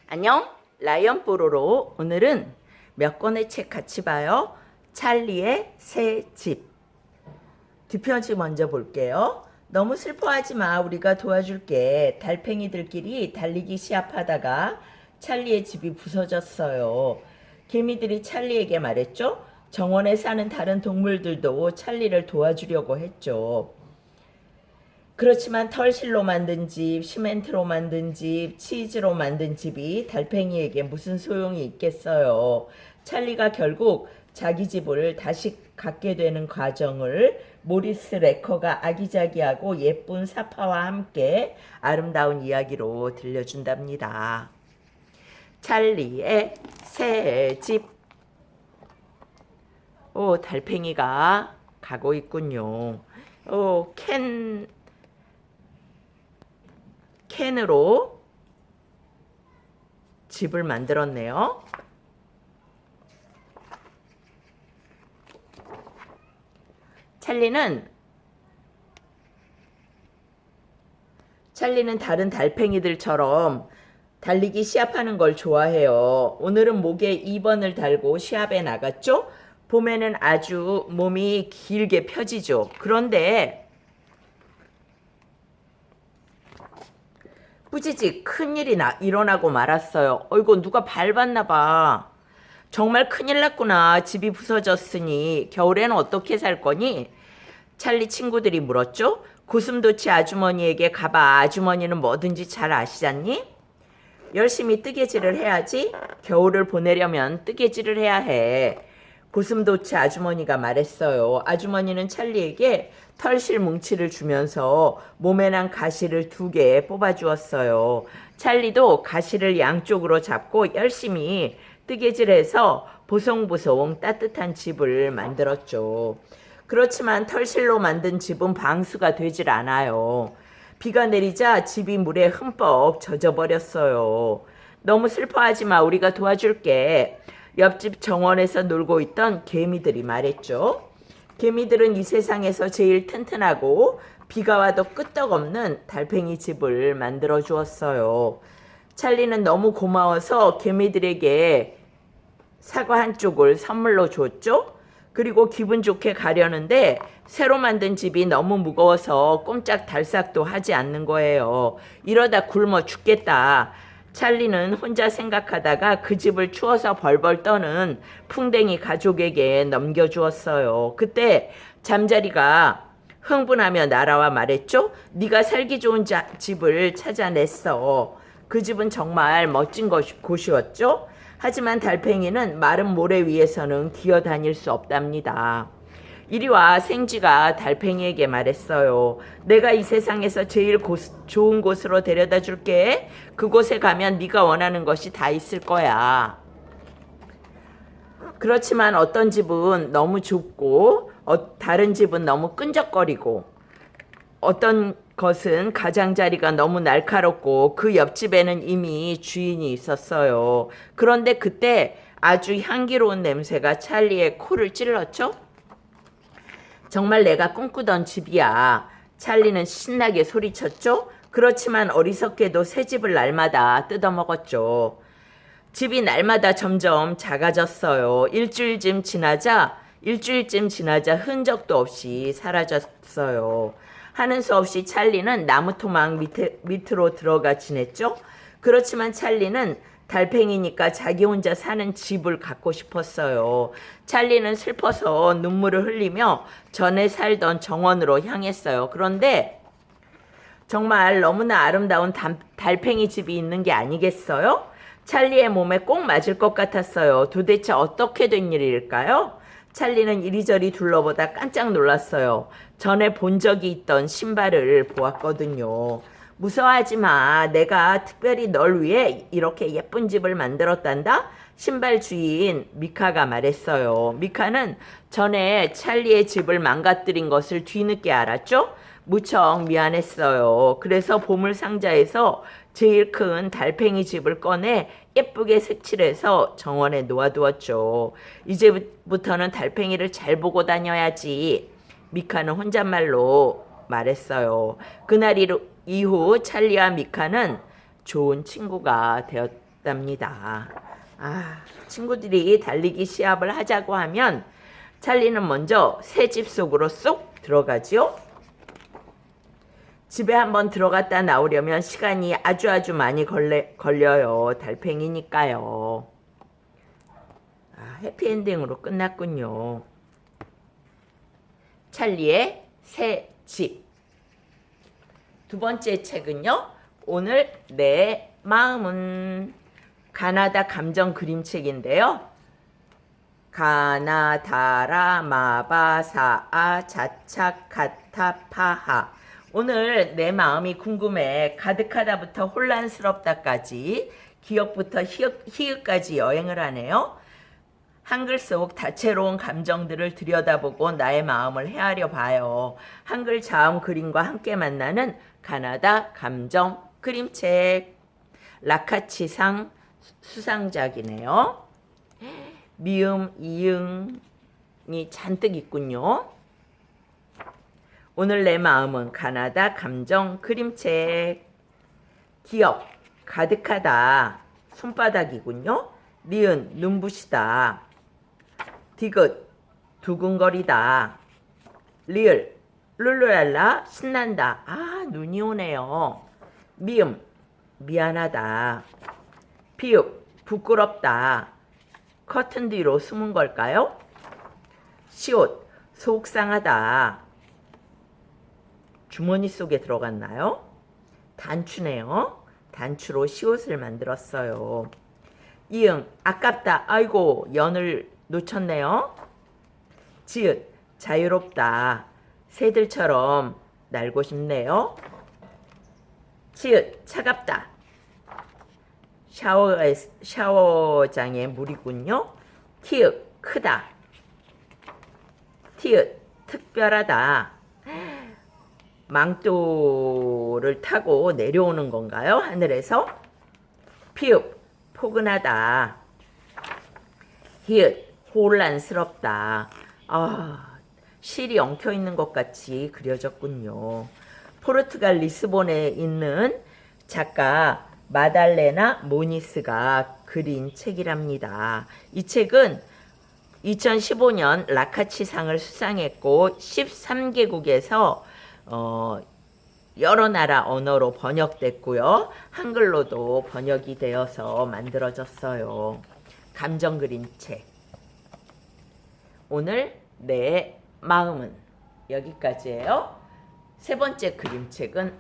안녕, 라이언 뽀로로. 오늘은 몇 권의 책 같이 봐요. 찰리의 새 집. 뒷편지 먼저 볼게요. 너무 슬퍼하지 마. 우리가 도와줄게. 달팽이들끼리 달리기 시합하다가 찰리의 집이 부서졌어요. 개미들이 찰리에게 말했죠. 정원에 사는 다른 동물들도 찰리를 도와주려고 했죠. 그렇지만 털실로 만든 집, 시멘트로 만든 집, 치즈로 만든 집이 달팽이에게 무슨 소용이 있겠어요. 찰리가 결국 자기 집을 다시 갖게 되는 과정을 모리스 레커가 아기자기하고 예쁜 사파와 함께 아름다운 이야기로 들려준답니다. 찰리의 새 집. 오, 달팽이가 가고 있군요. 오, 캔으로 집을 만들었네요. 찰리는 다른 달팽이들처럼 달리기 시합하는 걸 좋아해요. 오늘은 목에 2번을 달고 시합에 나갔죠? 봄에는 아주 몸이 길게 펴지죠. 그런데 뿌지직 큰일이 일어나고 말았어요. 어이구, 누가 밟았나 봐. 정말 큰일 났구나. 집이 부서졌으니 겨울에는 어떻게 살 거니? 찰리 친구들이 물었죠. 고슴도치 아주머니에게 가봐. 아주머니는 뭐든지 잘 아시잖니? 열심히 뜨개질을 해야지. 겨울을 보내려면 뜨개질을 해야 해. 고슴도치 아주머니가 말했어요. 아주머니는 찰리에게 털실 뭉치를 주면서 몸에 난 가시를 2개 뽑아주었어요. 찰리도 가시를 양쪽으로 잡고 열심히 뜨개질해서 보송보송 따뜻한 집을 만들었죠. 그렇지만 털실로 만든 집은 방수가 되질 않아요. 비가 내리자 집이 물에 흠뻑 젖어버렸어요. 너무 슬퍼하지 마. 우리가 도와줄게. 옆집 정원에서 놀고 있던 개미들이 말했죠. 개미들은 이 세상에서 제일 튼튼하고 비가 와도 끄떡없는 달팽이 집을 만들어 주었어요. 찰리는 너무 고마워서 개미들에게 사과 한 쪽을 선물로 줬죠. 그리고 기분 좋게 가려는데 새로 만든 집이 너무 무거워서 꼼짝달싹도 하지 않는 거예요. 이러다 굶어 죽겠다. 찰리는 혼자 생각하다가 그 집을 추워서 벌벌 떠는 풍뎅이 가족에게 넘겨주었어요. 그때 잠자리가 흥분하며 날아와 말했죠. 네가 살기 좋은 집을 찾아냈어. 그 집은 정말 멋진 곳이었죠. 하지만 달팽이는 마른 모래 위에서는 기어다닐 수 없답니다. 이리 와. 생쥐가 달팽이에게 말했어요. 내가 이 세상에서 제일 좋은 곳으로 데려다 줄게. 그곳에 가면 네가 원하는 것이 다 있을 거야. 그렇지만 어떤 집은 너무 좁고 다른 집은 너무 끈적거리고 어떤 것은 가장자리가 너무 날카롭고 그 옆집에는 이미 주인이 있었어요. 그런데 그때 아주 향기로운 냄새가 찰리의 코를 찔렀죠. 정말 내가 꿈꾸던 집이야. 찰리는 신나게 소리쳤죠. 그렇지만 어리석게도 새 집을 날마다 뜯어먹었죠. 집이 날마다 점점 작아졌어요. 일주일쯤 지나자 흔적도 없이 사라졌어요. 하는 수 없이 찰리는 나무토막 밑으로 들어가 지냈죠. 그렇지만 찰리는 달팽이니까 자기 혼자 사는 집을 갖고 싶었어요. 찰리는 슬퍼서 눈물을 흘리며 전에 살던 정원으로 향했어요. 그런데 정말 너무나 아름다운 달팽이 집이 있는 게 아니겠어요? 찰리의 몸에 꼭 맞을 것 같았어요. 도대체 어떻게 된 일일까요? 찰리는 이리저리 둘러보다 깜짝 놀랐어요. 전에 본 적이 있던 신발을 보았거든요. 무서워하지 마. 내가 특별히 널 위해 이렇게 예쁜 집을 만들었단다. 신발 주인 미카가 말했어요. 미카는 전에 찰리의 집을 망가뜨린 것을 뒤늦게 알았죠. 무척 미안했어요. 그래서 보물 상자에서 제일 큰 달팽이 집을 꺼내 예쁘게 색칠해서 정원에 놓아두었죠. 이제부터는 달팽이를 잘 보고 다녀야지. 미카는 혼잣말로 말했어요. 그날 이후 찰리와 미카는 좋은 친구가 답답합니다. 친구들이 달리기 시합을 하자고 하면 찰리는 먼저 새 집 속으로 쏙 들어가지요. 집에 한번 들어갔다 나오려면 시간이 아주 많이 걸려요. 달팽이니까요. 해피엔딩으로 끝났군요. 찰리의 새 집. 두 번째 책은요. 오늘 내 마음은 가나다 감정 그림책인데요. 가나다라 마바사아 자착 가타파하. 오늘 내 마음이 궁금해 가득하다부터 혼란스럽다까지 기억부터 희읍까지 여행을 하네요. 한글 속 다채로운 감정들을 들여다보고 나의 마음을 헤아려 봐요. 한글 자음 그림과 함께 만나는 가나다 감정 그림책. 라카치상 수상작이네요. 미음, 이응이 잔뜩 있군요. 오늘 내 마음은 가나다 감정 그림책. 기억, 가득하다, 손바닥이군요. 니은, 눈부시다. 디귿, 두근거리다. 리을, 룰루랄라, 신난다. 눈이 오네요. 미음, 미안하다. 비읍, 부끄럽다. 커튼 뒤로 숨은 걸까요? 시옷, 속상하다. 주머니 속에 들어갔나요? 단추네요. 단추로 시옷을 만들었어요. 이응, 아깝다. 아이고, 연을 놓쳤네요. 지읒, 자유롭다. 새들처럼 날고 싶네요. 치읓, 차갑다. 샤워장에 물이군요. 티읕, 크다. 티읕, 특별하다. 망토를 타고 내려오는 건가요? 하늘에서. 피읕, 포근하다. 히읗, 혼란스럽다. 실이 엉켜있는 것 같이 그려졌군요. 포르투갈 리스본에 있는 작가 마달레나 모니스가 그린 책이랍니다. 이 책은 2015년 라카치상을 수상했고 13개국에서 여러 나라 언어로 번역됐고요. 한글로도 번역이 되어서 만들어졌어요. 감정 그림책. 오늘 내 마음은 여기까지예요. 세 번째 그림책은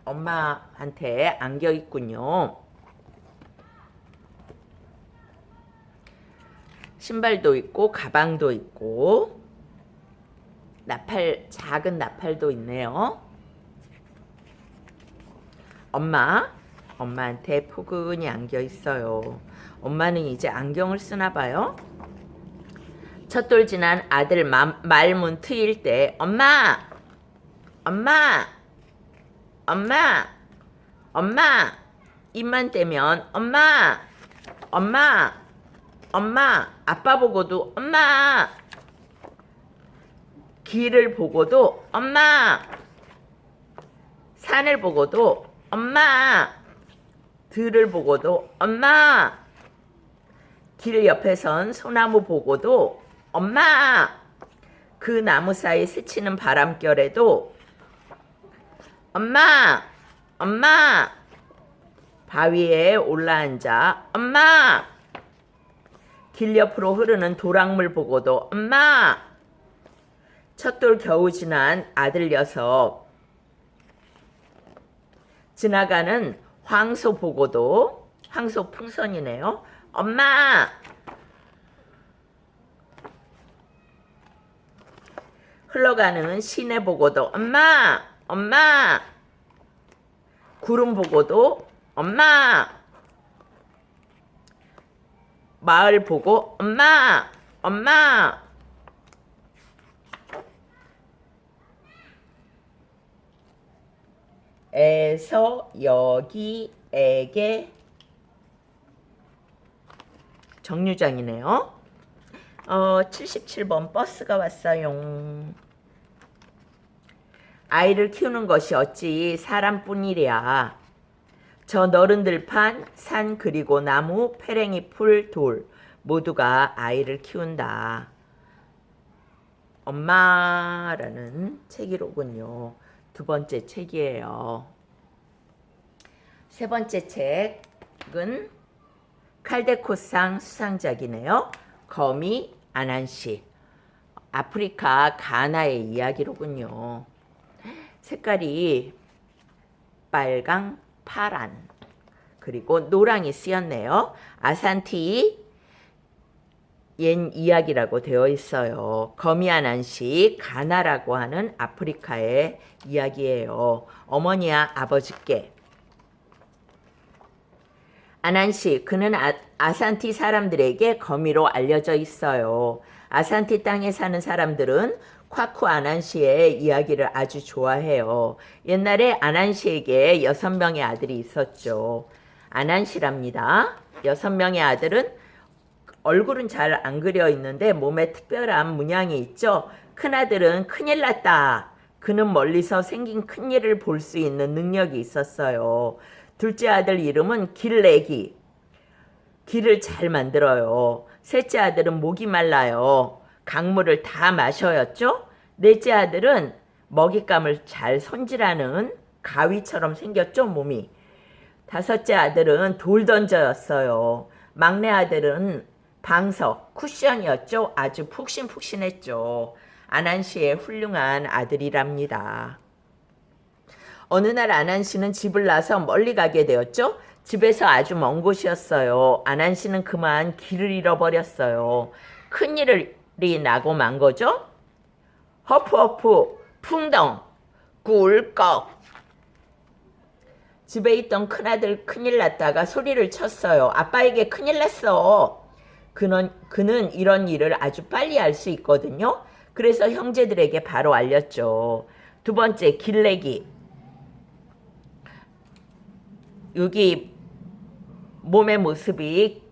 엄마한테 안겨 있군요. 신발도 있고 가방도 있고 작은 나팔도 있네요. 엄마한테 포근히 안겨 있어요. 엄마는 이제 안경을 쓰나 봐요. 첫돌 지난 아들 말문 트일 때 엄마 입만 떼면 엄마 아빠 보고도 엄마, 길을 보고도 엄마, 산을 보고도 엄마, 들을 보고도 엄마, 길 옆에 선 소나무 보고도 엄마, 그 나무 사이 스치는 바람결에도 엄마, 바위에 올라앉아 엄마, 길 옆으로 흐르는 도랑물 보고도 엄마, 첫돌 겨우 지난 아들 녀석, 지나가는 황소 보고도, 황소 풍선이네요. 엄마, 흘러가는 시내 보고도 엄마, 구름 보고도 엄마, 마을 보고 엄마, 에서 여기에게 정류장이네요. 77번 버스가 왔어요. 아이를 키우는 것이 어찌 사람뿐이랴. 저 너른 들판, 산 그리고 나무, 페랭이 풀, 돌 모두가 아이를 키운다. 엄마라는 책이로군요. 두 번째 책이에요. 세 번째 책은 칼데코상 수상작이네요. 거미 아난시. 아프리카 가나의 이야기로군요. 색깔이 빨강, 파란, 그리고 노랑이 쓰였네요. 아산티 옛 이야기라고 되어 있어요. 거미 아난시, 가나라고 하는 아프리카의 이야기예요. 어머니와 아버지께. 아난시, 그는 아산티 사람들에게 거미로 알려져 있어요. 아산티 땅에 사는 사람들은 콰쿠 아난시의 이야기를 아주 좋아해요. 옛날에 아난시에게 6명의 아들이 있었죠. 아난시랍니다. 6명의 아들은 얼굴은 잘 안 그려 있는데 몸에 특별한 문양이 있죠. 큰아들은 큰일 났다. 그는 멀리서 생긴 큰일을 볼 수 있는 능력이 있었어요. 둘째 아들 이름은 길레기. 길을 잘 만들어요. 셋째 아들은 목이 말라요. 강물을 다 마셔였죠. 넷째 아들은 먹잇감을 잘 손질하는 가위처럼 생겼죠, 몸이. 다섯째 아들은 돌 던져였어요. 막내 아들은 방석, 쿠션이었죠. 아주 푹신푹신했죠. 아난시의 훌륭한 아들이랍니다. 어느 날 아난시는 집을 나서 멀리 가게 되었죠. 집에서 아주 먼 곳이었어요. 아난시는 그만 길을 잃어버렸어요. 큰일이 나고 만 거죠. 허프허프, 풍덩, 꿀꺽. 집에 있던 큰아들 큰일 났다가 소리를 쳤어요. 아빠에게 큰일 났어. 그는 이런 일을 아주 빨리 알 수 있거든요. 그래서 형제들에게 바로 알렸죠. 두 번째, 길레기. 여기 몸의 모습이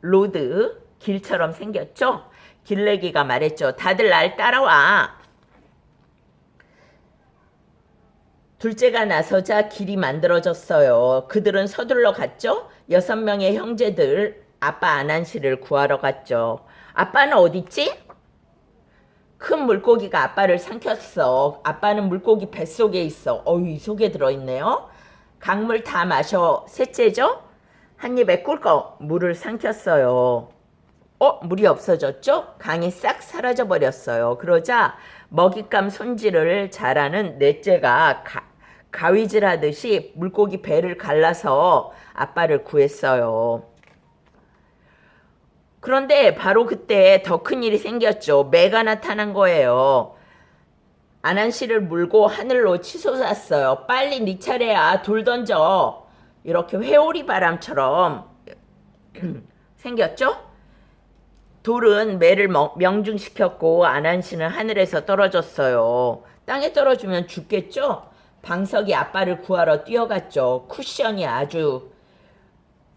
로드, 길처럼 생겼죠. 길레기가 말했죠. 다들 날 따라와. 둘째가 나서자 길이 만들어졌어요. 그들은 서둘러 갔죠. 6명의 형제들 아빠 아난시를 구하러 갔죠. 아빠는 어딨지? 큰 물고기가 아빠를 삼켰어. 아빠는 물고기 뱃속에 있어. 이 속에 들어있네요. 강물 다 마셔. 셋째죠? 한 입에 꿀꺽 물을 삼켰어요. 물이 없어졌죠? 강이 싹 사라져 버렸어요. 그러자 먹잇감 손질을 잘하는 넷째가 가위질 하듯이 물고기 배를 갈라서 아빠를 구했어요. 그런데 바로 그때 더 큰 일이 생겼죠. 매가 나타난 거예요. 아난시를 물고 하늘로 치솟았어요. 빨리 네 차례야. 돌 던져. 이렇게 회오리 바람처럼 생겼죠? 돌은 매를 명중시켰고 아난시는 하늘에서 떨어졌어요. 땅에 떨어지면 죽겠죠? 방석이 아빠를 구하러 뛰어갔죠. 쿠션이 아주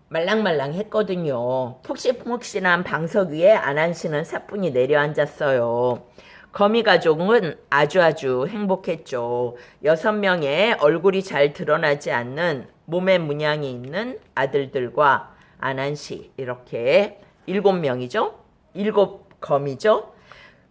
말랑말랑했거든요. 푹신푹신한 방석 위에 아난시는 사뿐히 내려앉았어요. 거미 가족은 아주 행복했죠. 6명의 얼굴이 잘 드러나지 않는 몸에 문양이 있는 아들들과 아난시, 이렇게 7명이죠. 7거미죠.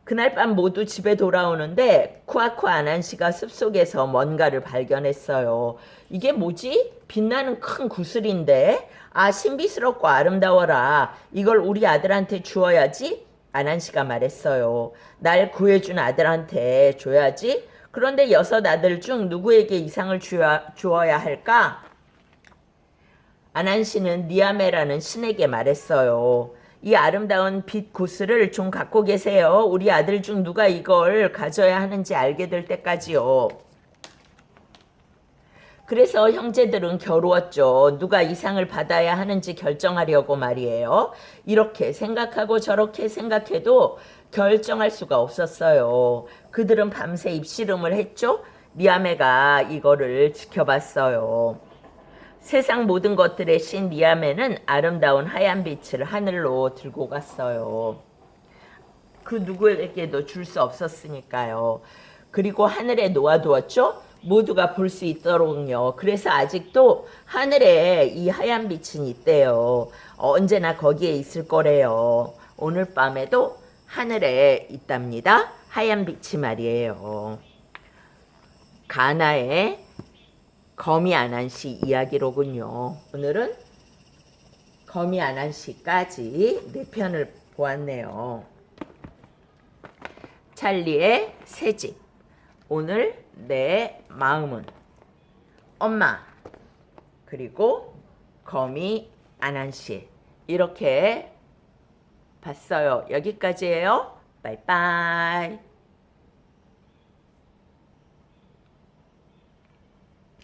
그날 밤 모두 집에 돌아오는데 쿠아쿠 아난시가 숲속에서 뭔가를 발견했어요. 이게 뭐지? 빛나는 큰 구슬인데? 신비스럽고 아름다워라. 이걸 우리 아들한테 주어야지. 아난시가 말했어요. 날 구해준 아들한테 줘야지. 그런데 6 아들 중 누구에게 이 상을 주어야 할까? 아난시는 니아메라는 신에게 말했어요. 이 아름다운 빛 구슬을 좀 갖고 계세요. 우리 아들 중 누가 이걸 가져야 하는지 알게 될 때까지요. 그래서 형제들은 겨루었죠. 누가 이 상을 받아야 하는지 결정하려고 말이에요. 이렇게 생각하고 저렇게 생각해도 결정할 수가 없었어요. 그들은 밤새 입씨름을 했죠. 니아메가 이거를 지켜봤어요. 세상 모든 것들의 신 니아메는 아름다운 하얀 빛을 하늘로 들고 갔어요. 그 누구에게도 줄 수 없었으니까요. 그리고 하늘에 놓아두었죠. 모두가 볼 수 있도록요. 그래서 아직도 하늘에 이 하얀 빛은 있대요. 언제나 거기에 있을 거래요. 오늘 밤에도 하늘에 있답니다. 하얀 빛이 말이에요. 가나의 거미 아난시 이야기로군요. 오늘은 거미 아난시까지 4편을 보았네요. 찰리의 새집. 오늘 내 마음은 엄마 그리고 거미 아난시 이렇게 봤어요. 여기까지예요. 바이바이.